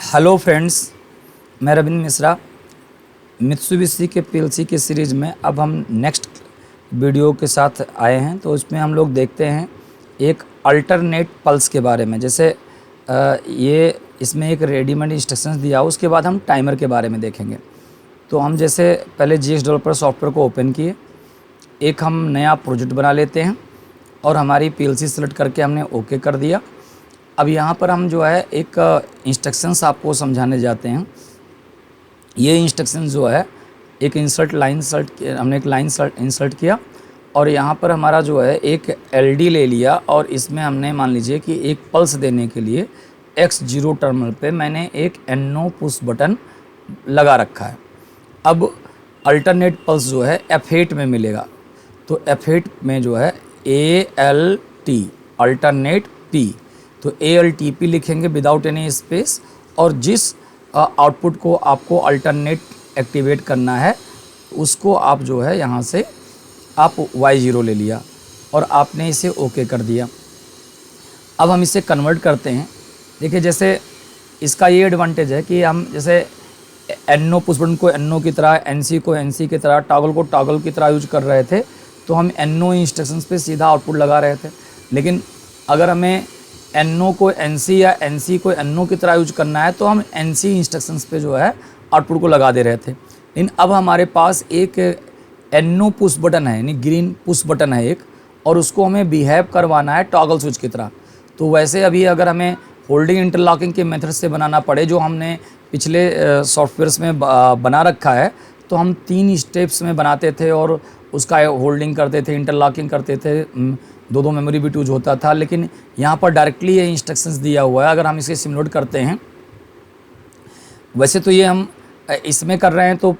Hello friends, मैं Ravindra Mishra. Mitsubishi के PLC के सीरीज़ में अब हम नेक्स्ट वीडियो के साथ आए हैं। तो इसमें हम लोग देखते हैं एक अल्टरनेट पल्स के बारे में। जैसे ये इसमें एक रेडीमेड इंस्ट्रक्शंस दिया हो, उसके बाद हम टाइमर के बारे में देखेंगे। तो हम जैसे पहले GS डेवलपर सॉफ्टवेयर को ओपन किए, एक हम नया प्रोजेक्ट बना लेते हैं और हमारी पीएलसी सेलेक्ट करके हमने ओके कर दिया। अब यहाँ पर हम जो है एक इंस्ट्रक्शंस आपको समझाने जाते हैं। ये इंस्ट्रक्शन जो है एक हमने एक लाइन इंसर्ट किया और यहाँ पर हमारा जो है एक LD ले लिया और इसमें हमने मान लीजिए कि एक पल्स देने के लिए X0 टर्मिनल पे मैंने एक NO पुश बटन लगा रखा है। अब अल्टरनेट पल्स जो है F8 में मिलेगा, तो F8 में जो है ALT अल्टरनेट P, तो ALTP लिखेंगे विदाउट एनी स्पेस। और जिस आउटपुट को आपको अल्टरनेट एक्टिवेट करना है उसको आप जो है यहाँ से आप Y0 ले लिया और आपने इसे ओके कर दिया। अब हम इसे कन्वर्ट करते हैं। देखिए, जैसे इसका ये एडवांटेज है कि हम जैसे NO पुश बटन को NO की तरह, NC को NC की तरह, टॉगल को टॉगल की तरह यूज कर रहे थे, तो हम NO इंस्ट्रक्शंस पे सीधा आउटपुट लगा रहे थे। लेकिन अगर हमें NO को NC या NC को NO की तरह यूज करना है तो हम NC इंस्ट्रक्शंस पे जो है आउटपुट को लगा दे रहे थे। लेकिन अब हमारे पास एक NO पुश बटन है, यानी ग्रीन पुश बटन है एक, और उसको हमें बिहेव करवाना है टॉगल स्विच की तरह। तो वैसे अभी अगर हमें होल्डिंग इंटरलॉकिंग के मेथड से बनाना पड़े, जो हमने पिछले सॉफ्टवेयर्स में बना रखा है, तो हम 3 स्टेप्स में बनाते थे और उसका होल्डिंग करते थे, इंटरलॉकिंग करते थे, 2 मेमोरी बिट यूज होता था। लेकिन यहाँ पर डायरेक्टली ये इंस्ट्रक्शंस दिया हुआ है। अगर हम इसे सिमुलेट करते हैं, वैसे तो ये हम इसमें कर रहे हैं तो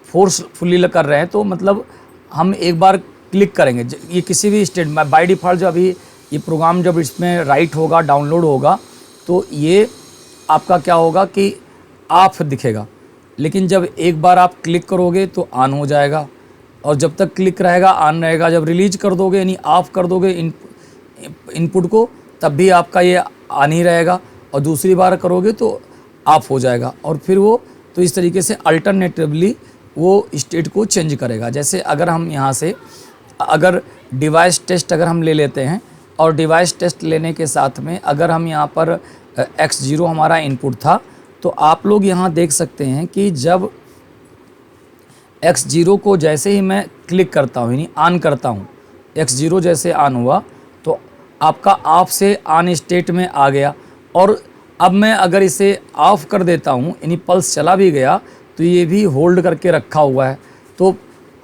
फोर्सफुली कर रहे हैं, तो मतलब हम एक बार क्लिक करेंगे, ये किसी भी स्टेट में बाय डिफ़ॉल्ट जब अभी ये प्रोग्राम जब इसमें राइट होगा, डाउनलोड होगा, तो ये आपका क्या होगा कि ऑफ दिखेगा। लेकिन जब एक बार आप क्लिक करोगे तो ऑन हो जाएगा, और जब तक क्लिक रहेगा ऑन रहेगा। जब रिलीज कर दोगे यानी ऑफ कर दोगे इनपुट को, तब भी आपका ये ऑन ही रहेगा, और दूसरी बार करोगे तो ऑफ हो जाएगा। और फिर वो तो इस तरीके से अल्टरनेटिवली वो स्टेट को चेंज करेगा। जैसे अगर हम यहाँ से अगर डिवाइस टेस्ट अगर हम ले लेते हैं, और डिवाइस टेस्ट लेने के साथ में अगर हम यहाँ पर X0 हमारा इनपुट था, तो आप लोग यहाँ देख सकते हैं कि जब X0 को जैसे ही मैं क्लिक करता हूँ यानी ऑन करता हूँ, X0 जैसे ऑन हुआ तो आपका ऑफ से ऑन स्टेट में आ गया। और अब मैं अगर इसे ऑफ कर देता हूँ यानी पल्स चला भी गया, तो ये भी होल्ड करके रखा हुआ है। तो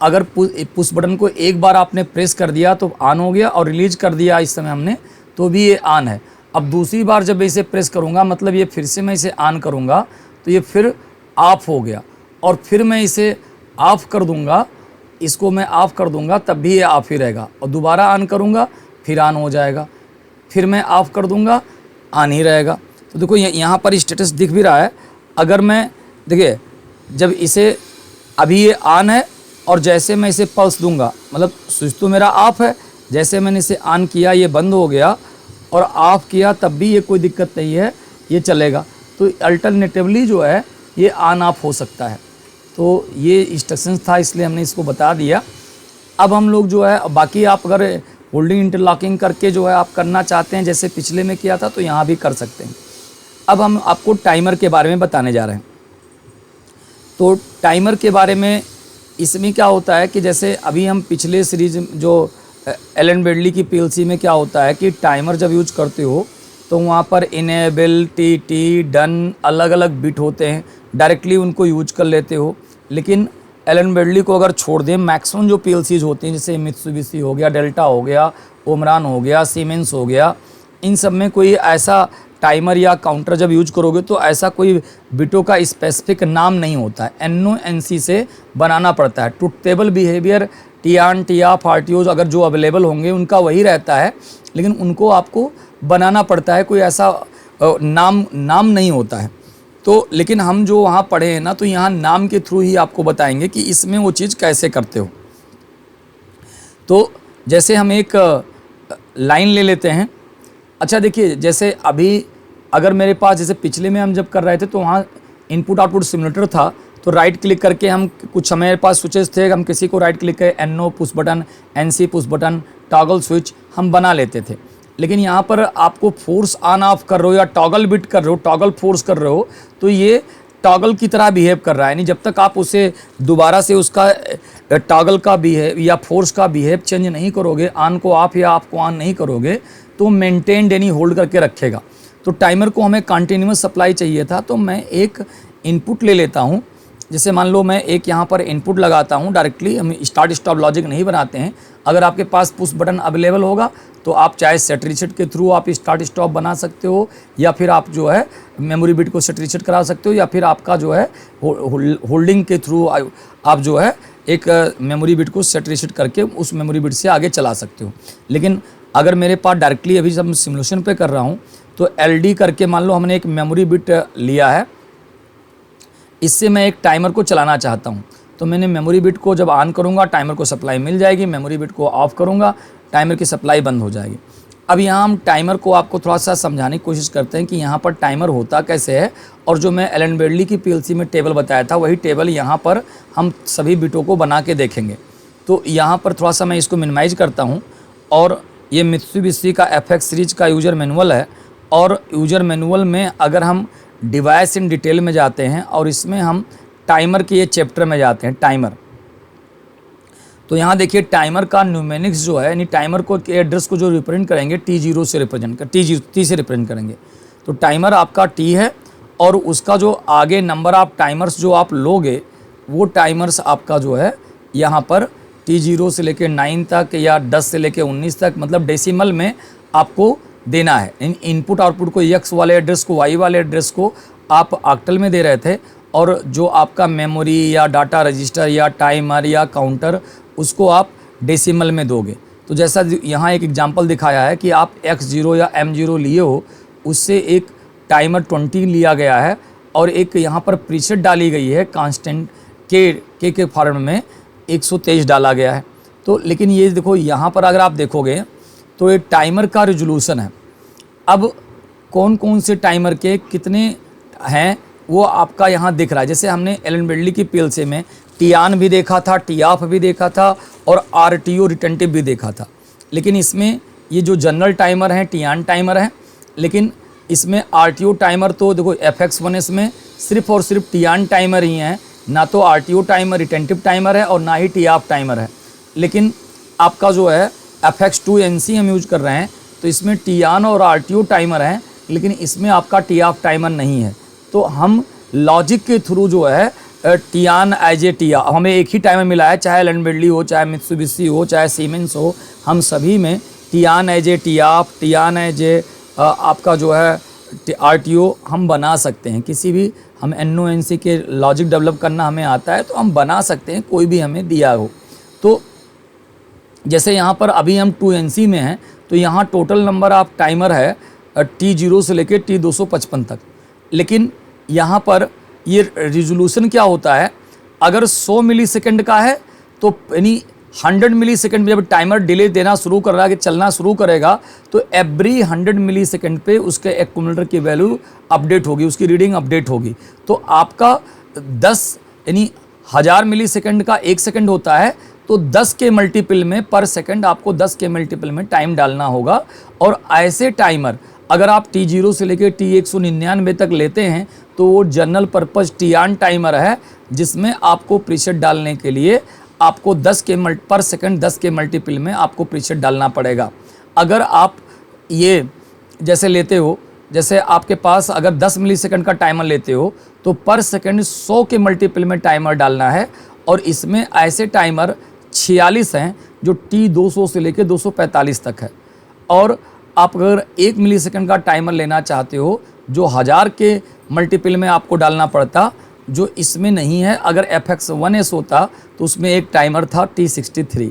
अगर पुश बटन को एक बार आपने प्रेस कर दिया तो ऑन हो गया, और रिलीज कर दिया इस समय हमने तो भी ये ऑन है। अब दूसरी बार जब इसे प्रेस करूँगा, मतलब ये फिर से मैं इसे ऑन करूँगा तो ये फिर ऑफ हो गया, और फिर मैं इसे ऑफ़ कर दूंगा, इसको मैं ऑफ़ कर दूंगा तब भी ये ऑफ ही रहेगा, और दोबारा ऑन करूंगा फिर ऑन हो जाएगा, फिर मैं ऑफ़ कर दूंगा ऑन ही रहेगा। तो देखो यहाँ पर स्टेटस दिख भी रहा है। अगर मैं देखिए, जब इसे अभी ये ऑन है और जैसे मैं इसे पल्स दूंगा, मतलब स्विच तो मेरा ऑफ है, जैसे मैंने इसे ऑन किया ये बंद हो गया, और ऑफ़ किया तब भी ये कोई दिक्कत नहीं है, ये चलेगा। तो अल्टरनेटिवली जो है ये ऑन ऑफ हो सकता है। तो ये इंस्ट्रक्शंस था, इसलिए हमने इसको बता दिया। अब हम लोग जो है बाकी आप अगर होल्डिंग इंटरलॉकिंग करके जो है आप करना चाहते हैं जैसे पिछले में किया था, तो यहाँ भी कर सकते हैं। अब हम आपको टाइमर के बारे में बताने जा रहे हैं। तो टाइमर के बारे में इसमें क्या होता है कि जैसे अभी हम पिछले सीरीज जो एलन बेडली की पीएलसी में क्या होता है कि टाइमर जब यूज करते हो तो वहाँ पर इनेबल, TT, डन अलग अलग बिट होते हैं, डायरेक्टली उनको यूज कर लेते हो। लेकिन एलन बेडली को अगर छोड़ दें, मैक्सिमम जो पीएलसीज होती हैं जैसे मित्सुबिशी हो गया, डेल्टा हो गया, ओमरान हो गया, सीमेंस हो गया, इन सब में कोई ऐसा टाइमर या काउंटर जब यूज करोगे तो ऐसा कोई बिटों का स्पेसिफिक नाम नहीं होता है, NO NC से बनाना पड़ता है। Truth table behaviour, TON, TOFF, RTOs अगर जो अवेलेबल होंगे उनका वही रहता है, लेकिन उनको आपको बनाना पड़ता है, कोई ऐसा नाम नहीं होता है। तो लेकिन हम जो वहाँ पढ़े हैं ना, तो यहाँ नाम के थ्रू ही आपको बताएंगे कि इसमें वो चीज़ कैसे करते हो। तो जैसे हम एक लाइन ले लेते हैं। अच्छा देखिए, जैसे अभी अगर मेरे पास जैसे पिछले में हम जब कर रहे थे तो वहाँ इनपुट आउटपुट सिमुलेटर था, तो राइट क्लिक करके हम कुछ हमारे पास स्विचेस थे, हम किसी को राइट क्लिक करके NO push button, NC push button, toggle switch हम बना लेते थे। लेकिन यहाँ पर आपको फोर्स ऑन ऑफ कर रहे हो या टॉगल बिट कर रहे हो, टॉगल फोर्स कर रहे हो, तो ये टॉगल की तरह बिहेव कर रहा है। यानी जब तक आप उसे दोबारा से उसका टॉगल का बिहेव या फोर्स का बिहेव चेंज नहीं करोगे, ऑन को ऑफ या ऑफ को ऑन नहीं करोगे, तो मेंटेन्ड यानी होल्ड करके रखेगा। तो टाइमर को हमें कंटिन्यूस सप्लाई चाहिए था, तो मैं एक इनपुट ले लेता हूँ। जैसे मान लो मैं एक यहाँ पर इनपुट लगाता हूँ डायरेक्टली, हम स्टार्ट स्टॉप लॉजिक नहीं बनाते हैं। अगर आपके पास पुश बटन अवेलेबल होगा तो आप चाहे सेट रीसेट के थ्रू आप स्टार्ट स्टॉप बना सकते हो, या फिर आप जो है मेमोरी बिट को सेट रीसेट करा सकते हो, या फिर आपका जो है होल्डिंग के थ्रू आप जो है एक मेमोरी बिट को सेट रीसेट करके उस मेमोरी बिट से आगे चला सकते हो। लेकिन अगर मेरे पास डायरेक्टली अभी जब सिमुलेशन पे कर रहा हूँ तो LD करके मान लो हमने एक मेमोरी बिट लिया है, इससे मैं एक टाइमर को चलाना चाहता हूँ। तो मैंने मेमोरी बिट को जब ऑन करूँगा टाइमर को सप्लाई मिल जाएगी, मेमोरी बिट को ऑफ करूँगा टाइमर की सप्लाई बंद हो जाएगी। अब यहाँ हम टाइमर को आपको थोड़ा सा समझाने की कोशिश करते हैं कि यहाँ पर टाइमर होता कैसे है, और जो मैं एलन बेडली की PLC में टेबल बताया था वही टेबल यहाँ पर हम सभी बिटों को बना के देखेंगे। तो यहाँ पर थोड़ा सा मैं इसको मिनिमाइज करता हूँ, और ये मित्सुबिशी का FX सीरीज का यूज़र मैनुअल है। और यूज़र मैनुअल में अगर हम डिवाइस इन डिटेल में जाते हैं और इसमें हम टाइमर के ये चैप्टर में जाते हैं, टाइमर, तो यहाँ देखिए टाइमर का न्यूमेरिक्स जो है, यानी टाइमर को के एड्रेस को जो रिप्रेजेंट करेंगे T0 से रिप्रेजेंट कर T से रिप्रेजेंट करेंगे। तो टाइमर आपका T है, और उसका जो आगे नंबर ऑफ टाइमर्स जो आप लोगे वो टाइमर्स आपका जो है यहाँ पर T0 से लेके 9 तक या 10 से लेके 19 तक, मतलब डेसिमल में आपको देना है। इनपुट आउटपुट को X वाले एड्रेस को Y वाले एड्रेस को आप ऑक्टल में दे रहे थे, और जो आपका मेमोरी या डाटा रजिस्टर या टाइमर या काउंटर उसको आप डेसिमल में दोगे। तो जैसा यहाँ एक एग्जांपल दिखाया है कि आप X0 या M0 लिए हो, उससे एक टाइमर 20 लिया गया है, और एक यहाँ पर प्रीसेट डाली गई है कांस्टेंट के फॉर्म में 123 डाला गया है। तो लेकिन ये देखो यहाँ पर अगर आप देखोगे तो ये टाइमर का रेजोल्यूशन है। अब कौन कौन से टाइमर के कितने हैं वो आपका यहाँ दिख रहा है। जैसे हमने एलन बेडली की PLC में टी-ऑन भी देखा था, टी-ऑफ भी देखा था, और RTO रिटेंटिव भी देखा था। लेकिन इसमें ये जो जनरल टाइमर हैं टी-ऑन टाइमर हैं, लेकिन इसमें RTO टाइमर तो देखो FX1S में सिर्फ और सिर्फ टी-ऑन टाइमर ही हैं, ना तो RTO टाइमर रिटेंटिव टाइमर है और ना ही टी-ऑफ टाइमर है। लेकिन आपका जो है FX2NC हम यूज कर रहे हैं, तो इसमें टी-ऑन और RTO टाइमर हैं, लेकिन इसमें आपका टी-ऑफ टाइमर नहीं है। तो हम लॉजिक के थ्रू जो है टी-ऑन एज ए टी-ऑफ, हमें एक ही टाइमर मिला है, चाहे एलन बेडली हो, चाहे मित्सुबिशी हो, चाहे सीमेंस हो, हम सभी में T on as a T off, T on as a आपका जो है RTO हम बना सकते हैं। किसी भी हम NO/NC के लॉजिक डेवलप करना हमें आता है तो हम बना सकते हैं, कोई भी हमें दिया हो। तो जैसे यहाँ पर अभी हम 2NC में हैं, तो यहाँ टोटल नंबर ऑफ टाइमर है T0 से लेके T255 तक। लेकिन यहाँ पर ये रिजोल्यूशन क्या होता है, अगर 100 मिलीसेकंड का है तो यानी 100 मिलीसेकंड में जब टाइमर डिले देना शुरू कर रहा है कि चलना शुरू करेगा, तो एवरी 100 मिलीसेकंड पे उसके एक्यूमुलेटर की वैल्यू अपडेट होगी, उसकी रीडिंग अपडेट होगी। तो आपका 10 यानी 1000 मिलीसेकंड का 1 सेकंड होता है, तो 10 के मल्टीपल में पर सेकंड आपको 10 के मल्टीपल में टाइम डालना होगा। और ऐसे टाइमर अगर आप T0 से लेकर T199 तक लेते हैं तो वो जनरल पर्पज़ टी-ऑन टाइमर है, जिसमें आपको प्रीसेट डालने के लिए आपको 10 के पर सेकंड 10 के मल्टीपल में आपको प्रीसेट डालना पड़ेगा। अगर आप ये जैसे लेते हो, जैसे आपके पास अगर 10 मिलीसेकंड का टाइमर लेते हो तो पर सेकंड 100 के मल्टीपल में टाइमर डालना है। और इसमें ऐसे टाइमर 46 हैं जो T200 से लेकर 245 तक है। और आप अगर 1 मिलीसेकंड का टाइमर लेना चाहते हो जो 1000 के मल्टीपल में आपको डालना पड़ता, जो इसमें नहीं है। अगर FX1S होता तो उसमें एक टाइमर था T63,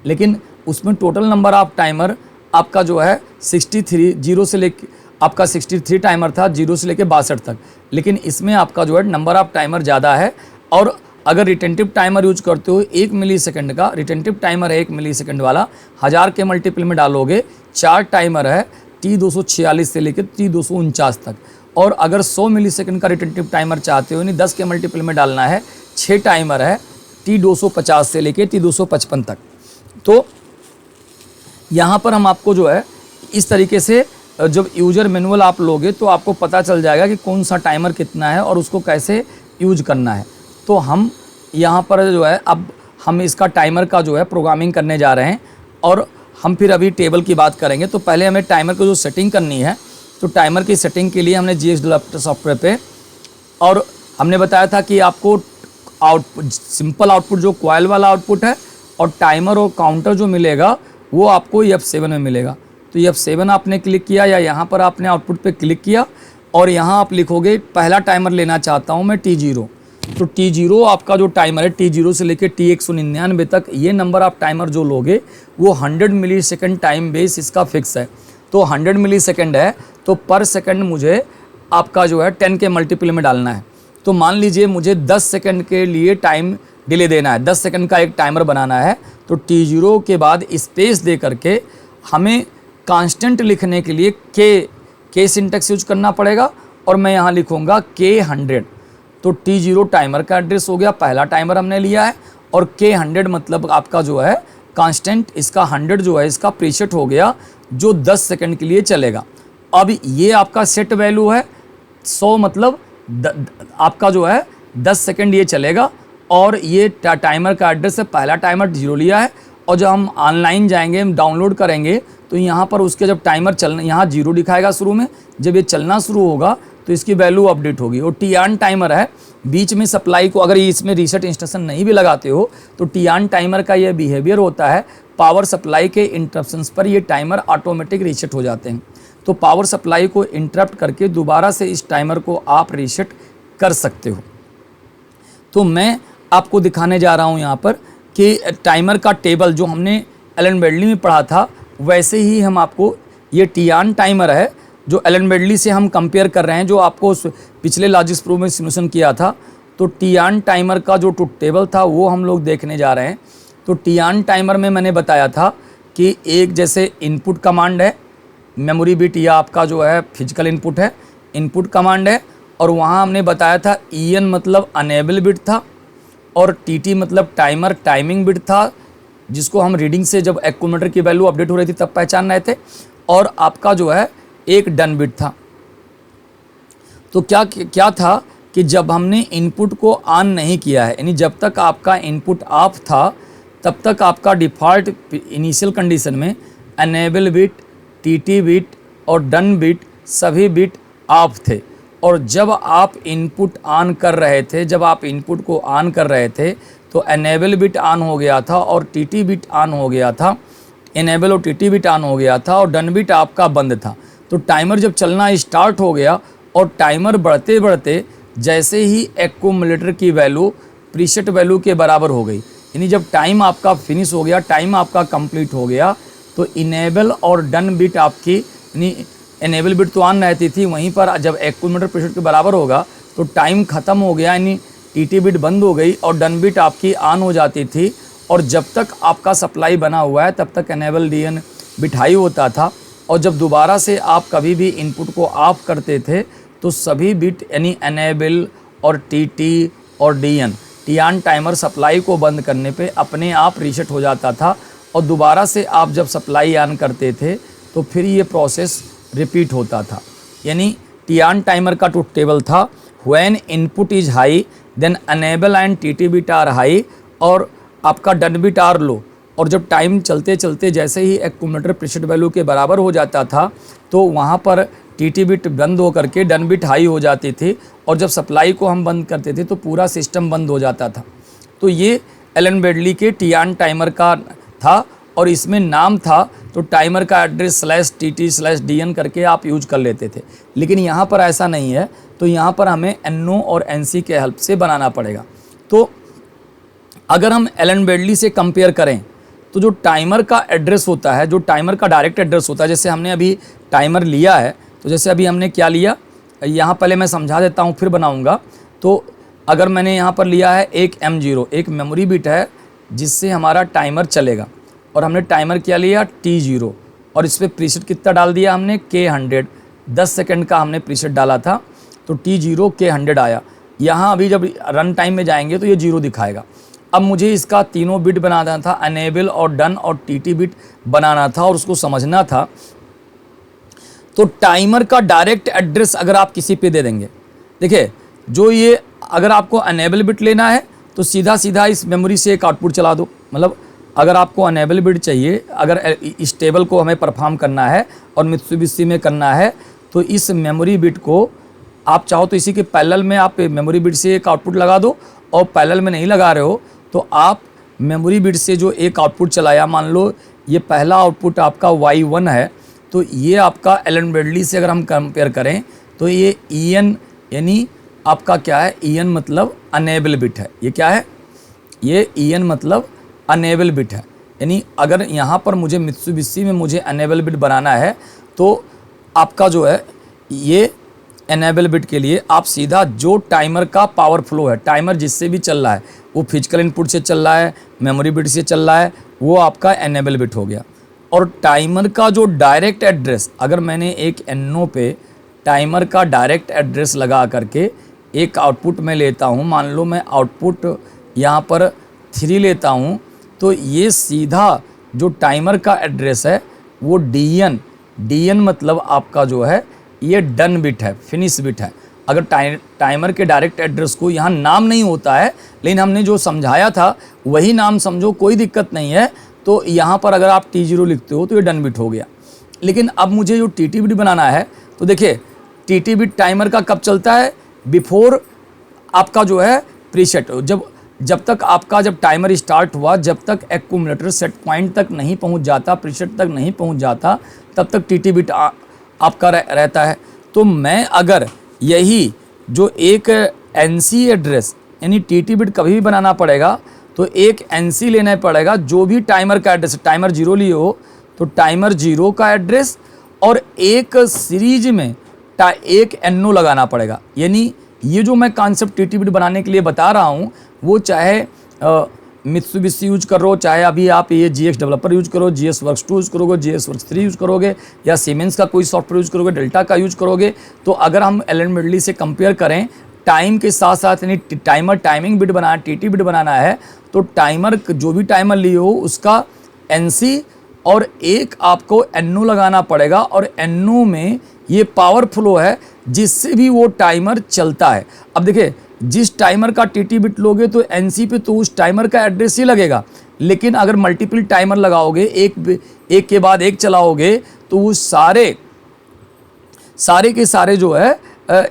लेकिन उसमें टोटल नंबर ऑफ टाइमर आपका जो है 63 जीरो से लेके आपका 63 टाइमर था, 0 से लेके 62 तक। लेकिन इसमें आपका जो है नंबर ऑफ टाइमर ज़्यादा है। और अगर रिटेंटिव टाइमर यूज करते हो 1 मिलीसेकंड का रिटेंटिव टाइमर है, 1 मिलीसेकंड वाला 1000 के मल्टीपल में डालोगे 4 टाइमर है T246 से लेकर T249 तक। और अगर 100 मिलीसेकंड का रिटेंटिव टाइमर चाहते हो, यानी 10 के मल्टीपल में डालना है, 6 टाइमर है T250 से लेकर T255 तक। तो यहाँ पर हम आपको जो है इस तरीके से जब यूजर मैनुअल आप लोगे तो आपको पता चल जाएगा कि कौन सा टाइमर कितना है और उसको कैसे यूज करना है। तो हम यहाँ पर जो है अब हम इसका टाइमर का जो है प्रोग्रामिंग करने जा रहे हैं और हम फिर अभी टेबल की बात करेंगे। तो पहले हमें टाइमर को जो सेटिंग करनी है, तो टाइमर की सेटिंग के लिए हमने GS डेवलपर सॉफ्टवेयर पे, और हमने बताया था कि आपको आउटपुट सिंपल आउटपुट जो कॉइल वाला आउटपुट है और टाइमर और काउंटर जो मिलेगा वो आपको F7 में मिलेगा। तो F7 आपने क्लिक किया या यहाँ पर आपने आउटपुट पे क्लिक किया और यहाँ आप लिखोगे पहला टाइमर लेना चाहता हूँ मैं T0। तो T0 आपका जो टाइमर है, T0 से लेकर T199 तक ये नंबर आप टाइमर जो लोगे वो 100 मिलीसेकंड टाइम बेस इसका फिक्स है। तो 100 मिलीसेकंड है तो पर सेकंड मुझे आपका जो है 10 के मल्टीपल में डालना है। तो मान लीजिए मुझे 10 सेकंड के लिए टाइम डिले देना है, 10 सेकंड का एक टाइमर बनाना है। तो T0 के बाद स्पेस दे करके हमें कांस्टेंट लिखने के लिए के सिंटेक्स यूज करना पड़ेगा और मैं यहाँ लिखूँगा K100। तो T0 टाइमर का एड्रेस हो गया, पहला टाइमर हमने लिया है, और K100 मतलब आपका जो है कांस्टेंट, इसका 100 जो है इसका प्रीसेट हो गया जो 10 सेकंड के लिए चलेगा। अब ये आपका सेट वैल्यू है 100, मतलब आपका जो है 10 सेकंड ये चलेगा और ये टाइमर का एड्रेस है, पहला टाइमर 0 लिया है। और जब हम ऑनलाइन जाएंगे, हम डाउनलोड करेंगे तो यहाँ पर उसके जब टाइमर चलना, यहाँ 0 दिखाएगा शुरू में, जब ये चलना शुरू होगा तो इसकी वैल्यू अपडेट होगी। और टी-ऑन टाइमर है, बीच में सप्लाई को अगर इसमें रीसेट इंस्ट्रक्शन नहीं भी लगाते हो तो टी-ऑन टाइमर का ये बिहेवियर होता है, पावर सप्लाई के इंटरप्शंस पर ये टाइमर ऑटोमेटिक रीसेट हो जाते हैं। तो पावर सप्लाई को इंटरप्ट करके दोबारा से इस टाइमर को आप रीसेट कर सकते हो। तो मैं आपको दिखाने जा रहा हूँ यहाँ पर कि टाइमर का टेबल जो हमने एलन बेडली में पढ़ा था वैसे ही हम आपको, ये टी-ऑन टाइमर है जो एलन बेडली से हम कंपेयर कर रहे हैं, जो आपको पिछले लॉजिक्स प्रो में सिमुलेशन किया था। तो टी-ऑन टाइमर का जो ट्रुथ टेबल था वो हम लोग देखने जा रहे हैं। तो टी-ऑन टाइमर में मैंने बताया था कि एक जैसे इनपुट कमांड है, मेमोरी बिट या आपका जो है फिजिकल इनपुट है, इनपुट कमांड है, और वहाँ हमने बताया था EN मतलब अनेबल बिट था और TT मतलब टाइमर टाइमिंग बिट था, जिसको हम रीडिंग से जब एक्यूमुलेटर की वैल्यू अपडेट हो रही थी तब पहचान रहे थे, और आपका जो है एक डन बिट था। तो क्या था कि जब हमने इनपुट को ऑन नहीं किया है, यानी जब तक आपका इनपुट ऑफ था तब तक आपका डिफ़ॉल्ट इनिशियल कंडीशन में अनेबल बिट, TT बिट और डन बिट सभी बिट ऑफ थे। और जब आप इनपुट ऑन कर रहे थे, जब आप इनपुट को ऑन कर रहे थे तो एनेबल बिट ऑन हो गया था और TT बिट ऑन हो गया था, एनेबल और TT बिट ऑन हो गया था और डन बिट आपका बंद था। तो टाइमर जब चलना स्टार्ट हो गया और टाइमर बढ़ते बढ़ते जैसे ही एक्यूमुलेटर की वैल्यू प्रीसेट वैल्यू के बराबर हो गई, यानी जब टाइम आपका फिनिश हो गया, टाइम आपका कंप्लीट हो गया, तो इनेबल और डन बिट आपकी, यानी एनेबल बिट तो ऑन रहती थी, वहीं पर जब एक्यूमुलेटर प्रीसेट के बराबर होगा तो टाइम ख़त्म हो गया, यानी TT बिट बंद हो गई और डन बिट आपकी ऑन हो जाती थी। और जब तक आपका सप्लाई बना हुआ है तब तक एनेबल DN बिट हाई होता था, और जब दोबारा से आप कभी भी इनपुट को ऑफ करते थे तो सभी बिट यानी एनेबल और TT और DN टी-ऑन टाइमर सप्लाई को बंद करने पे अपने आप रीसेट हो जाता था, और दोबारा से आप जब सप्लाई ऑन करते थे तो फिर ये प्रोसेस रिपीट होता था। यानी टी-ऑन टाइमर का ट्रुथ टेबल था, when input is high then enable and TT bit are high और आपका डन बिट आर लो। और जब टाइम चलते चलते जैसे ही एक्यूमुलेटर प्रीसेट वैल्यू के बराबर हो जाता था तो वहाँ पर TT बिट बंद हो करके डन बिट हाई हो जाती थी, और जब सप्लाई को हम बंद करते थे तो पूरा सिस्टम बंद हो जाता था। तो ये एलन बेडली के टी-ऑन टाइमर का था, और इसमें नाम था तो टाइमर का एड्रेस /TT/DN करके आप यूज कर लेते थे। लेकिन यहाँ पर ऐसा नहीं है, तो यहाँ पर हमें NO और NC के हेल्प से बनाना पड़ेगा। तो अगर हम एलन बेडली से कंपेयर करें तो जो टाइमर का एड्रेस होता है, जो टाइमर का डायरेक्ट एड्रेस होता है, जैसे हमने अभी टाइमर लिया है, तो जैसे अभी हमने क्या लिया, यहाँ पहले मैं समझा देता हूँ फिर बनाऊँगा। तो अगर मैंने यहाँ पर लिया है एक M0, एक मेमोरी बिट है जिससे हमारा टाइमर चलेगा, और हमने टाइमर क्या लिया T0, और इस पर प्रीसेट कितना डाल दिया हमने, K100, 10 सेकंड का हमने प्रीसेट डाला था, तो T0 K100 आया। यहाँ अभी जब रन टाइम में जाएंगे तो ये 0 दिखाएगा। अब मुझे इसका तीनों बिट बनाना था, अनेबल और डन और TT बिट बनाना था और उसको समझना था। तो टाइमर का डायरेक्ट एड्रेस अगर आप किसी पे दे देंगे, देखिए जो ये अगर आपको अनेबल बिट लेना है तो सीधा सीधा इस मेमोरी से एक आउटपुट चला दो। मतलब अगर आपको अनेबल बिट चाहिए, अगर इस टेबल को हमें परफॉर्म करना है और मित्सुबिशी में करना है, तो इस मेमोरी बिट को आप चाहो तो इसी के पैरेलल में आप मेमोरी बिट से एक आउटपुट लगा दो, और पैरेलल में नहीं लगा रहे हो तो आप मेमोरी बिट से जो एक आउटपुट चलाया, मान लो ये पहला आउटपुट आपका Y1 है, तो ये आपका एलन ब्रैडली से अगर हम कंपेयर करें तो ये EN यानी आपका क्या है, EN मतलब अनेबल बिट है। ये क्या है, ये EN मतलब अनेबल बिट है। यानी अगर यहाँ पर मुझे मित्सुबिशी में मुझे अनेबल बिट बनाना है तो आपका जो है ये एनेबल बिट के लिए आप सीधा जो टाइमर का पावर फ्लो है, टाइमर जिससे भी चल रहा है, वो फिजिकल इनपुट से चल रहा है, मेमोरी बिट से चल रहा है, वो आपका एनेबल बिट हो गया। और टाइमर का जो डायरेक्ट एड्रेस, अगर मैंने एक NO पे टाइमर का डायरेक्ट एड्रेस लगा करके एक आउटपुट में लेता हूँ, मान लो मैं आउटपुट यहाँ पर 3 लेता हूँ, तो ये सीधा जो टाइमर का एड्रेस है वो DN मतलब आपका जो है ये डन बिट है, फिनिश बिट है। अगर टाइमर के डायरेक्ट एड्रेस को यहाँ नाम नहीं होता है, लेकिन हमने जो समझाया था वही नाम समझो, कोई दिक्कत नहीं है। तो यहाँ पर अगर आप T0 लिखते हो तो ये डन बिट हो गया। लेकिन अब मुझे जो TT बिट बनाना है, तो देखिए TT बिट टाइमर का कब चलता है, बिफोर आपका जो है प्रीसेट। जब तक आपका जब टाइमर स्टार्ट हुआ, जब तक एक्यूमुलेटर सेट पॉइंट तक नहीं पहुंच जाता, प्रीसेट तक नहीं पहुंच जाता, तब तक TT बिट आपका रहता है। तो मैं अगर यही जो एक NC एड्रेस यानी TT बिट कभी भी बनाना पड़ेगा तो एक NC लेना पड़ेगा, जो भी टाइमर का एड्रेस, टाइमर 0 लिए हो तो टाइमर 0 का एड्रेस, और एक सीरीज में एक NO लगाना पड़ेगा। यानी ये जो मैं कॉन्सेप्ट TT बिट बनाने के लिए बता रहा हूँ, वो चाहे मित्सुबिशी यूज कर रहे हो, चाहे अभी आप ये GX डेवलपर यूज करो, GS Works 2 यूज करोगे, GS Works 3 यूज करोगे, या सीमेंस का कोई सॉफ्टवेयर यूज करोगे, डेल्टा का यूज करोगे, तो अगर हम एलन ब्रैडली से कंपेयर करें टाइम के साथ साथ, यानी टाइमर टाइमिंग बिट बनाना, TT बिट बनाना है, तो टाइमर जो भी टाइमर लिए हो उसका NC और एक आपको NO लगाना पड़ेगा, और NO में ये पावर फ्लो है जिससे भी वो टाइमर चलता है। अब देखिए जिस टाइमर का TT बिट लोगे तो NC पे तो उस टाइमर का एड्रेस ही लगेगा, लेकिन अगर मल्टीपल टाइमर लगाओगे, एक के बाद एक चलाओगे, तो वो सारे के सारे जो है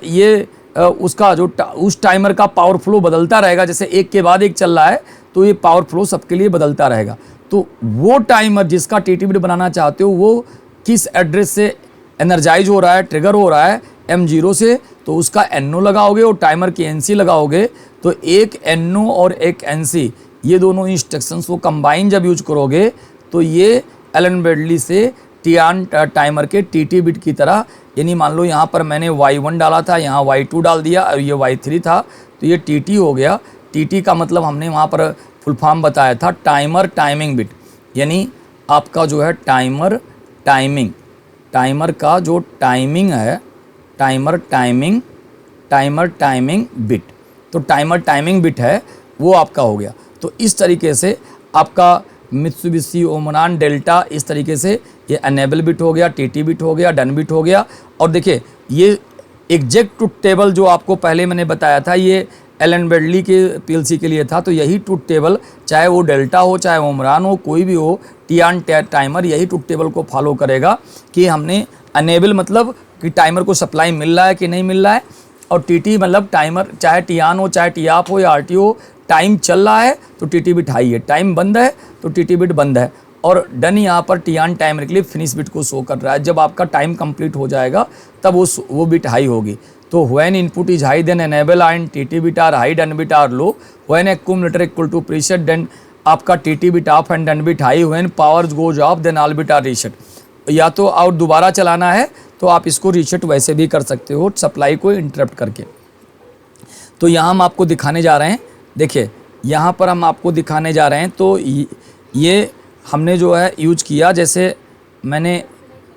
ये उसका जो उस टाइमर का पावर फ्लो बदलता रहेगा। जैसे एक के बाद एक चल रहा है तो ये पावर फ्लो सबके लिए बदलता रहेगा। तो वो टाइमर जिसका TT बिट बनाना चाहते हो वो किस एड्रेस से एनर्जाइज हो रहा है, ट्रिगर हो रहा है, M0 से, तो उसका NO लगाओगे और टाइमर की NC लगाओगे, तो एक NO और एक NC ये दोनों इंस्ट्रक्शंस को कंबाइन जब यूज करोगे तो ये एलन ब्रैडली से टाइमर के TT बिट की तरह, यानी मान लो यहाँ पर मैंने Y1 डाला था, यहाँ Y2 डाल दिया और ये Y3 था, तो ये TT हो गया। TT का मतलब हमने वहाँ पर फुल फॉर्म बताया था, टाइमर टाइमिंग बिट, यानी आपका जो है टाइमर का जो टाइमिंग है, टाइमर टाइमिंग बिट, तो टाइमर टाइमिंग बिट है वो आपका हो गया। तो इस तरीके से आपका मित्सुबिशी ओमनान डेल्टा, इस तरीके से ये अनेबल बिट हो गया, TT बिट हो गया, डन बिट हो गया। और देखिए ये एग्जैक्ट ट्रुथ टेबल जो आपको पहले मैंने बताया था, ये एलन ब्रैडली के PLC के लिए था, तो यही ट्रुथ टेबल, चाहे वो डेल्टा हो चाहे ओमरान हो, कोई भी हो, टियान टाइमर यही ट्रुथ टेबल को फॉलो करेगा कि हमने अनेबल मतलब कि टाइमर को सप्लाई मिल रहा है कि नहीं मिल रहा है, और TT मतलब टाइमर चाहे टियान हो चाहे टीआप हो या RT हो, टाइम चल रहा है तो TT बिट हाई है, टाइम बंद है तो TT बिट बंद है, और डन यहाँ पर टियान टाइमर के लिए फिनिश बिट को शो कर रहा है। जब आपका टाइम कंप्लीट हो जाएगा तब वो बिट हाई होगी। तो when input is high then enable and TT bit are high, done bit are low, when accumulator equal to preset then आपका TT bit off and done bit high, when power goes off then all bit are reset. या तो और दोबारा चलाना है तो आप इसको रीसेट वैसे भी कर सकते हो, सप्लाई को इंटरप्ट करके। तो यहाँ हम आपको दिखाने जा रहे हैं, देखिए यहाँ पर हम आपको दिखाने जा रहे हैं, तो ये हमने जो है यूज किया, जैसे मैंने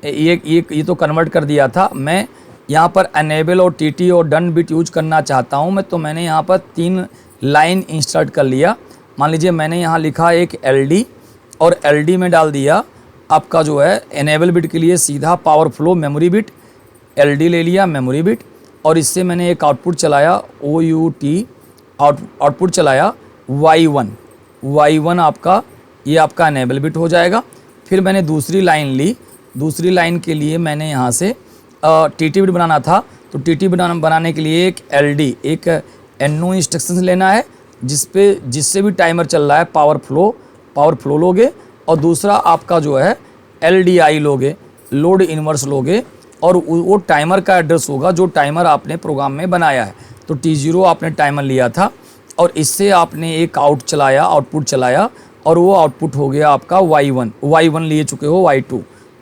ये तो कन्वर्ट कर दिया था। मैं यहाँ पर एनेबल और टीटी और डन बिट यूज करना चाहता हूँ मैं, तो मैंने यहाँ पर 3 लाइन इंसर्ट कर लिया। मान लीजिए मैंने यहाँ लिखा एक एलडी और एलडी में डाल दिया आपका जो है एनेबल बिट के लिए सीधा power flow memory bit, LD ले लिया मेमोरी बिट, और इससे मैंने एक आउटपुट चलाया OUT आउटपुट चलाया Y1 आपका, ये आपका एनेबल बिट हो जाएगा। फिर मैंने दूसरी लाइन ली, दूसरी लाइन के लिए मैंने यहाँ से टीटी बिट बनाना था, तो टीटी बिट बनाने के लिए एक एलडी एक NO इंस्ट्रक्शन लेना है जिससे भी टाइमर चल रहा है पावर फ्लो लोगे, और दूसरा आपका जो है LDI लोगे, लोड इन्वर्स लोगे, और वो टाइमर का एड्रेस होगा जो टाइमर आपने प्रोग्राम में बनाया है। तो T0 आपने टाइमर लिया था और इससे आपने एक आउटपुट चलाया और वो आउटपुट हो गया आपका Y1 लिए चुके हो,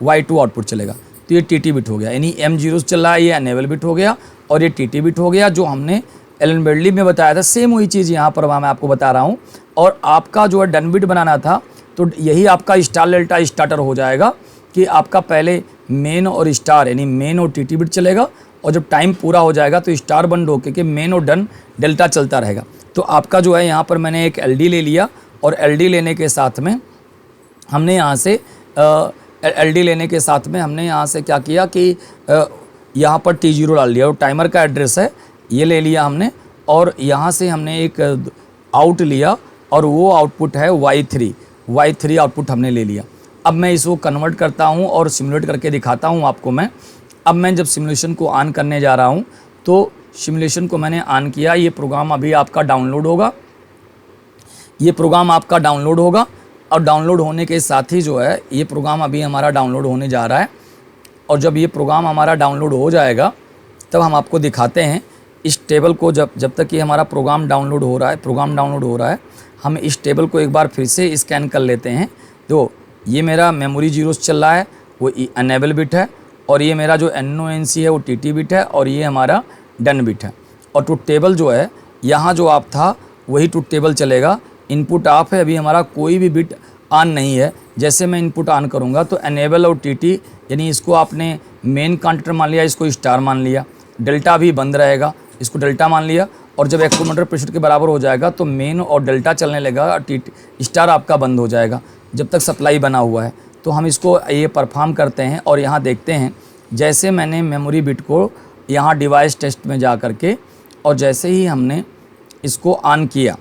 Y2 आउटपुट चलेगा, तो ये TT बिट हो गया। यानी M0 चल रहा है, ये एनेबल बिट हो गया और ये TT बिट हो गया, जो हमने एलन बेडली में बताया था। सेम वही चीज़ यहाँ पर मैं आपको बता रहा हूँ। और आपका जो है डन बिट बनाना था, तो यही आपका स्टार डेल्टा स्टार्टर हो जाएगा कि आपका पहले मेन और स्टार यानी मेन और TT बिट चलेगा, और जब टाइम पूरा हो जाएगा तो स्टार बंद होकर के मेन और डन डेल्टा चलता रहेगा। तो आपका जो है यहाँ पर मैंने एक LD ले लिया, और LD लेने के साथ में हमने यहाँ से हमने यहाँ से क्या किया कि यहाँ पर T0 डाल लिया, और टाइमर का एड्रेस है ये ले लिया हमने, और यहाँ से हमने एक आउट लिया और वो आउटपुट है Y3 आउटपुट हमने ले लिया। अब मैं इसको कन्वर्ट करता हूँ और सिमुलेट करके दिखाता हूँ आपको मैं। अब मैं जब सिमुलेशन को ऑन करने जा रहा हूँ, तो सिमुलेशन को मैंने ऑन किया, ये प्रोग्राम अभी आपका डाउनलोड होगा, और डाउनलोड होने के साथ ही जो है ये प्रोग्राम अभी हमारा डाउनलोड होने जा रहा है। और जब ये प्रोग्राम हमारा डाउनलोड हो जाएगा तब हम आपको दिखाते हैं इस टेबल को। जब तक ये हमारा प्रोग्राम डाउनलोड हो रहा है, हम इस टेबल को एक बार फिर से स्कैन कर लेते हैं। तो ये मेरा मेमोरी जीरोस चल रहा है, वो एनेबल बिट है, और ये मेरा जो NONC है वो TT बिट है, और ये हमारा डन बिट है। और ट्रुथ टेबल जो है यहाँ जो आप था वही ट्रुथ टेबल चलेगा। इनपुट ऑफ है, अभी हमारा कोई भी बिट ऑन नहीं है। जैसे मैं इनपुट ऑन करूँगा तो एनेबल और TT यानी इसको आपने मेन काउंटर मान लिया, इसको स्टार मान लिया, डेल्टा भी बंद रहेगा, इसको डेल्टा मान लिया, और जब एक्यूमुलेटर प्रेशर के बराबर हो जाएगा तो मेन और डेल्टा चलने लगेगा, स्टार आपका बंद हो जाएगा जब तक सप्लाई बना हुआ है। तो हम इसको ये परफॉर्म करते हैं और यहाँ देखते हैं। जैसे मैंने मेमोरी बिट को यहाँ डिवाइस टेस्ट में जा कर के, और जैसे ही हमने इसको ऑन किया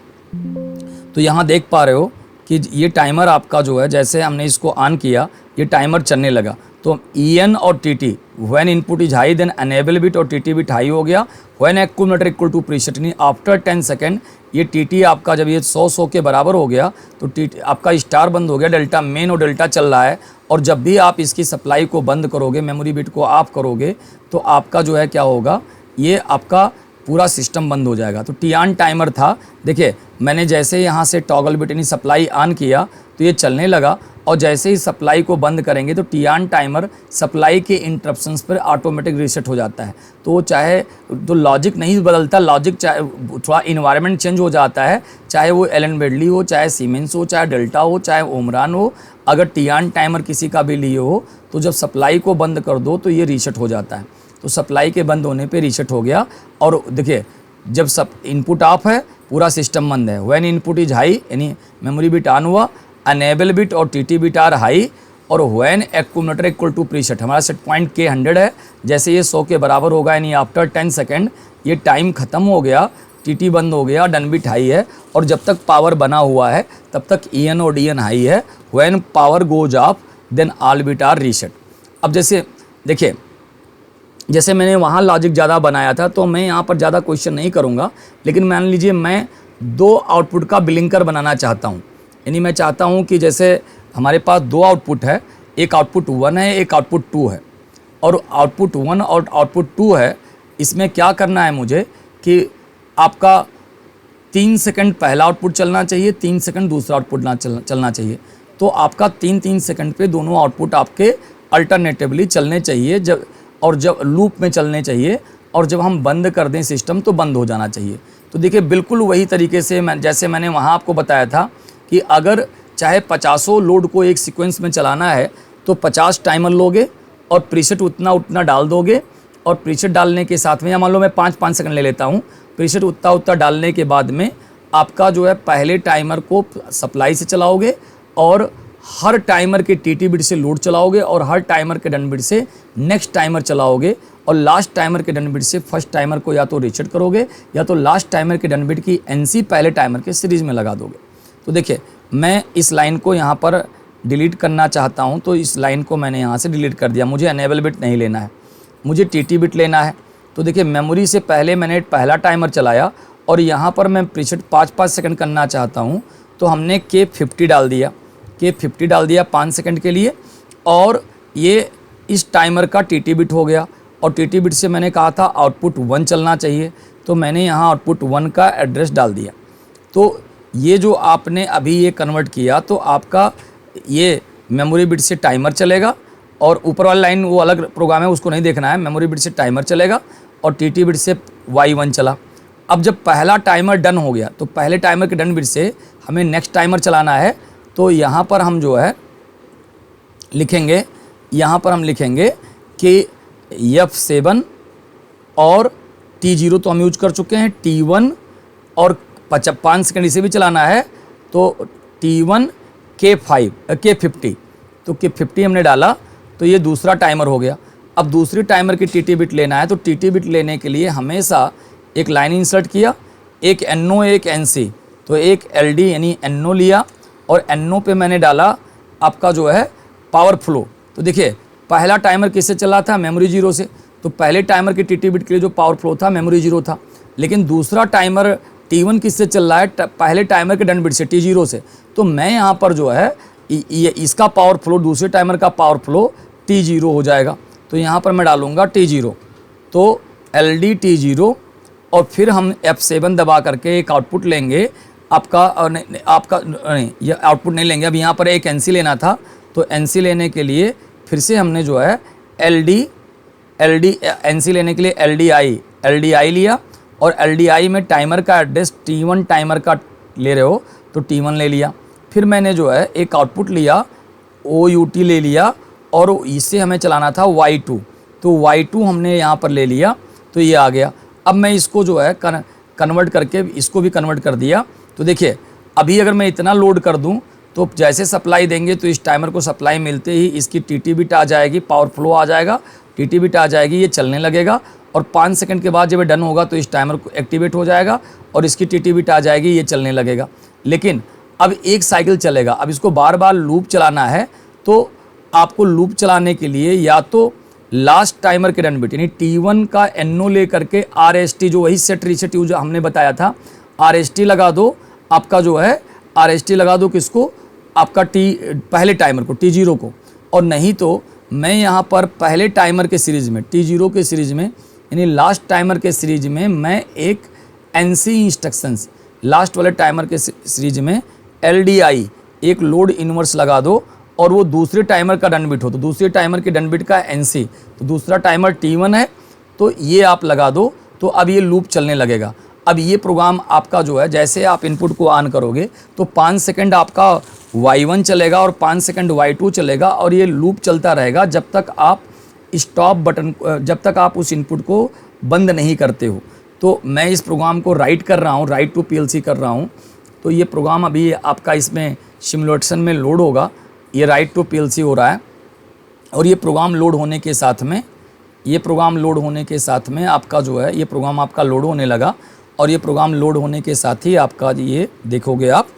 तो यहाँ देख पा रहे हो कि ये टाइमर आपका जो है, जैसे हमने इसको ऑन किया ये टाइमर चलने लगा। तो EN और TT when input is high then enable bit और TT बिट हाई हो गया। When accumulator equal to preset यानी आफ्टर 10 सेकेंड ये TT आपका जब ये 100 के बराबर हो गया तो TT आपका स्टार बंद हो गया, डेल्टा मेन और डेल्टा चल रहा है। और जब भी आप इसकी सप्लाई को बंद करोगे, मेमोरी बिट को ऑफ करोगे, तो आपका जो है क्या होगा, ये आपका पूरा सिस्टम बंद हो जाएगा। तो टी ऑन टाइमर था, देखिए मैंने जैसे यहाँ से टॉगल बिट यानी सप्लाई ऑन किया तो ये चलने लगा, और जैसे ही सप्लाई को बंद करेंगे तो टी ऑन टाइमर सप्लाई के इंटरप्शंस पर ऑटोमेटिक रीसेट हो जाता है। तो वो चाहे तो लॉजिक नहीं बदलता, लॉजिक चाहे थोड़ा इन्वायरमेंट चेंज हो जाता है, चाहे वो एलन बेडली हो, चाहे सीमेंस हो, चाहे डेल्टा हो, चाहे ओमरान हो। अगर टी ऑन टाइमर किसी का भी लिए हो तो जब सप्लाई को बंद कर दो तो ये रीसेट हो जाता है। तो सप्लाई के बंद होने पे रीसेट हो गया। और देखिए जब सब इनपुट ऑफ है पूरा सिस्टम बंद है। व्हेन इनपुट इज हाई यानी मेमोरी बिट ऑन हुआ, एनेबल बिट और TT बिट आर हाई, और when accumulator equal to preset हमारा सेट पॉइंट K 100 है, जैसे ये 100 के बराबर होगा यानी आफ्टर 10 सेकेंड ये टाइम ख़त्म हो गया, TT बंद हो गया, डन बिट हाई है, और जब तक पावर बना हुआ है तब तक EN और DN हाई है। When power goes off then all bit are reset. अब जैसे देखिए जैसे मैंने वहाँ लॉजिक ज़्यादा बनाया था तो मैं यहाँ पर ज़्यादा क्वेश्चन नहीं करूँगा, लेकिन मान लीजिए मैं 2 आउटपुट का बिलिंकर बनाना चाहता हूँ। यानी मैं चाहता हूँ कि जैसे हमारे पास 2 आउटपुट है, एक आउटपुट 1 है, एक आउटपुट 2 है, और आउटपुट 1 और आउटपुट 2 है। इसमें क्या करना है मुझे कि आपका 3 सेकंड पहला आउटपुट चलना चाहिए, 3 सेकंड दूसरा आउटपुट चलना चाहिए। तो आपका 3-3 सेकंड पे दोनों आउटपुट आपके अल्टरनेटिवली चलने चाहिए, जब लूप में चलने चाहिए, और जब हम बंद कर दें सिस्टम तो बंद हो जाना चाहिए। तो देखिए बिल्कुल वही तरीके से जैसे मैंने वहाँ आपको बताया था कि अगर चाहे 50 लोड को एक सीक्वेंस में चलाना है तो 50 टाइमर लोगे और प्रीसेट उतना डाल दोगे। और प्रीसेट डालने के साथ में, या मान लो मैं 5 सेकंड ले लेता हूँ, प्रीसेट उतना डालने के बाद में आपका जो है पहले टाइमर को सप्लाई से चलाओगे और हर टाइमर के टीटी बिट से लोड चलाओगे और हर टाइमर के डन बिट से नेक्स्ट टाइमर चलाओगे और लास्ट टाइमर के डन बिट से फर्स्ट टाइमर को या तो रीसेट करोगे या तो लास्ट टाइमर के डन बिट की एनसी पहले टाइमर के सीरीज में लगा दोगे। तो देखिए, मैं इस लाइन को यहाँ पर डिलीट करना चाहता हूँ, तो इस लाइन को मैंने यहाँ से डिलीट कर दिया। मुझे एनेबल बिट नहीं लेना है, मुझे टीटी बिट लेना है। तो देखिए, मेमोरी से पहले मैंने पहला टाइमर चलाया और यहाँ पर मैं प्रीसेट 5 सेकंड करना चाहता हूँ, तो हमने K50 डाल दिया, K50 डाल दिया 5 सेकंड के लिए। और ये इस टाइमर का टीटी बिट हो गया और टीटी बिट से मैंने कहा था आउटपुट 1 चलना चाहिए, तो मैंने यहाँ आउटपुट 1 का एड्रेस डाल दिया। तो ये जो आपने अभी ये कन्वर्ट किया, तो आपका ये मेमोरी बिट से टाइमर चलेगा और ऊपर वाली लाइन वो अलग प्रोग्राम है, उसको नहीं देखना है। मेमोरी बिट से टाइमर चलेगा और टीटी बिट से Y1 चला। अब जब पहला टाइमर डन हो गया, तो पहले टाइमर के डन बिट से हमें नेक्स्ट टाइमर चलाना है। तो यहाँ पर हम जो है लिखेंगे, यहाँ पर हम लिखेंगे कि F7 और T0 तो हम यूज कर चुके हैं, T1 और 5 सेकंड इसे भी चलाना है, तो T1 K50, तो K50 हमने डाला, तो ये दूसरा टाइमर हो गया। अब दूसरी टाइमर की टीटी बिट लेना है, तो टीटी बिट लेने के लिए हमेशा एक लाइन इंसर्ट किया, एक NO एक NC, तो एक LD यानी NO लिया और NO पे मैंने डाला आपका जो है पावर फ्लो। तो देखिए, पहला टाइमर किससे चला था, मेमोरी 0 से, तो पहले टाइमर की टीटी बिट के लिए जो पावर फ्लो था मेमोरी 0 था। लेकिन दूसरा टाइमर T1 किससे चल रहा है, पहले टाइमर के डन बिट से T0 से, तो मैं यहाँ पर जो है ये इसका पावर फ्लो, दूसरे टाइमर का पावर फ्लो T0 हो जाएगा। तो यहाँ पर मैं डालूँगा T0, तो LD T0 और फिर हम F7 दबा करके एक आउटपुट लेंगे आपका नहीं, ये आउटपुट नहीं लेंगे। अब यहाँ पर एक NC लेना था, तो NC लेने के लिए फिर से हमने जो है NC लेने के लिए LDI लिया और LDI में टाइमर का एड्रेस T1 टाइमर का ले रहे हो तो T1 ले लिया। फिर मैंने जो है एक आउटपुट लिया OUT ले लिया और इससे हमें चलाना था Y2, तो Y2 हमने यहाँ पर ले लिया, तो ये आ गया। अब मैं इसको जो है कन्वर्ट करके इसको भी कन्वर्ट कर दिया। तो देखिए, अभी अगर मैं इतना लोड कर दूं, तो जैसे सप्लाई देंगे तो इस टाइमर को सप्लाई मिलते ही इसकी टीटी बिट आ जाएगी, पावर फ्लो आ जाएगा, टीटी बिट आ जाएगी, ये चलने लगेगा और 5 सेकंड के बाद जब ये डन होगा तो इस टाइमर को एक्टिवेट हो जाएगा और इसकी टीटी बिट आ जाएगी, ये चलने लगेगा। लेकिन अब एक साइकिल चलेगा, अब इसको बार बार लूप चलाना है, तो आपको लूप चलाने के लिए या तो लास्ट टाइमर के डन बिट यानी T1 का NO ले करके RST, जो वही सेट रीसेट यूज हमने बताया था, RST लगा दो, आपका जो है RST लगा दो किसको, आपका पहले टाइमर को T0 को। और नहीं तो मैं यहाँ पर पहले टाइमर के सीरीज़ में T0 के सीरीज़ में यानी लास्ट टाइमर के सीरीज में मैं एक NC इंस्ट्रक्शंस लास्ट वाले टाइमर के सीरीज में LDI एक लोड इन्वर्स लगा दो और वो दूसरे टाइमर का डन बिट हो, तो दूसरे टाइमर के डन बिट का NC, तो दूसरा टाइमर T1 है, तो ये आप लगा दो, तो अब ये लूप चलने लगेगा। अब ये प्रोग्राम आपका जो है, जैसे आप इनपुट को ऑन करोगे तो 5 सेकंड आपका Y1 चलेगा और 5 सेकंड Y2 चलेगा और ये लूप चलता रहेगा जब तक आप स्टॉप बटन, जब तक आप उस इनपुट को बंद नहीं करते हो। तो मैं इस प्रोग्राम को राइट कर रहा हूँ, राइट टू PLC कर रहा हूँ, तो ये प्रोग्राम अभी आपका इसमें सिमुलेशन में लोड होगा, ये राइट टू PLC हो रहा है। और ये प्रोग्राम लोड होने के साथ में, ये प्रोग्राम लोड होने के साथ में आपका जो है, ये प्रोग्राम आपका लोड होने लगा और ये प्रोग्राम लोड होने के साथ ही आपका ये देखोगे आप,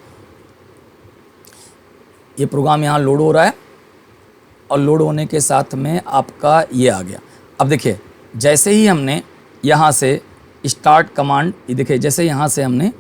ये प्रोग्राम यहाँ लोड हो रहा है और लोड होने के साथ में आपका ये आ गया। अब देखिए, जैसे ही हमने यहाँ से स्टार्ट कमांड, ये देखिए जैसे यहाँ से हमने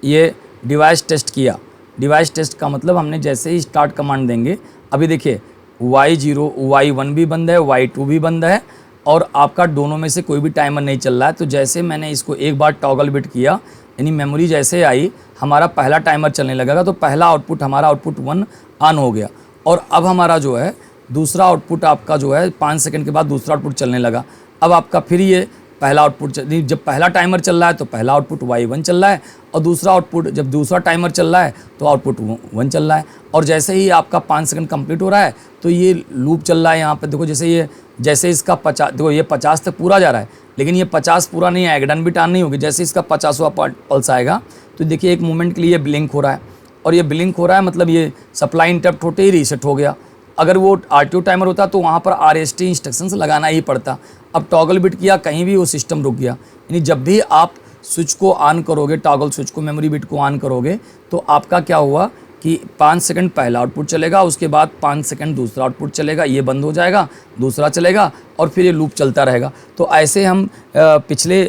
ये डिवाइस टेस्ट किया, डिवाइस टेस्ट का मतलब हमने जैसे ही स्टार्ट कमांड देंगे, अभी देखिए Y0 Y1 भी बंद है, Y2 भी बंद है और आपका दोनों में से कोई भी टाइमर नहीं चल रहा है। तो जैसे मैंने इसको एक बार टॉगल बिट किया, यानी मेमोरी जैसे आई, हमारा पहला टाइमर चलने लगेगा, तो पहला आउटपुट हमारा आउटपुट 1 ऑन हो गया और अब हमारा जो है दूसरा आउटपुट आपका जो है 5 सेकंड के बाद दूसरा आउटपुट चलने लगा। अब आपका फिर ये पहला आउटपुट जब पहला टाइमर चल रहा है तो पहला आउटपुट y1 चल रहा है, और दूसरा आउटपुट जब दूसरा टाइमर चल रहा है तो आउटपुट 1 चल रहा है। और जैसे ही आपका 5 सेकंड कंप्लीट हो रहा है तो ये लूप चल रहा है यहाँ पे। देखो जैसे इसका 50, देखो ये 50 तक पूरा जा रहा है, लेकिन ये 50 पूरा नहीं आएगा, डन बिटान नहीं होगी। जैसे इसका 50वां पल्स आएगा तो देखिए एक मोमेंट के लिए ब्लिंक हो रहा है, और ये ब्लिंक हो रहा है मतलब ये सप्लाई इंटरप्ट होते ही रीसेट हो गया। अगर वो RTO टाइमर होता तो वहाँ पर RST इंस्ट्रक्शंस लगाना ही पड़ता। अब टॉगल बिट किया, कहीं भी वो सिस्टम रुक गया। यानी जब भी आप स्विच को ऑन करोगे, टॉगल स्विच को, मेमोरी बिट को ऑन करोगे, तो आपका क्या हुआ कि 5 सेकंड पहला आउटपुट चलेगा, उसके बाद 5 सेकंड दूसरा आउटपुट चलेगा, ये बंद हो जाएगा, दूसरा चलेगा, और फिर ये लूप चलता रहेगा। तो ऐसे हम पिछले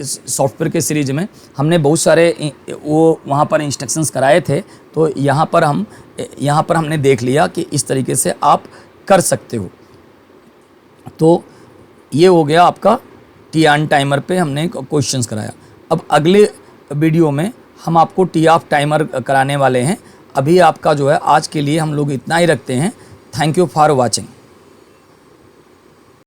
सॉफ्टवेयर के सीरीज में हमने बहुत सारे वो वहाँ पर इंस्ट्रक्शंस कराए थे। तो यहाँ पर हमने देख लिया कि इस तरीके से आप कर सकते हो। तो ये हो गया आपका टी ऑन टाइमर पे हमने क्वेश्चंस कराया। अब अगले वीडियो में हम आपको टी ऑफ टाइमर कराने वाले हैं। अभी आपका जो है आज के लिए हम लोग इतना ही रखते हैं। Thank you for watching.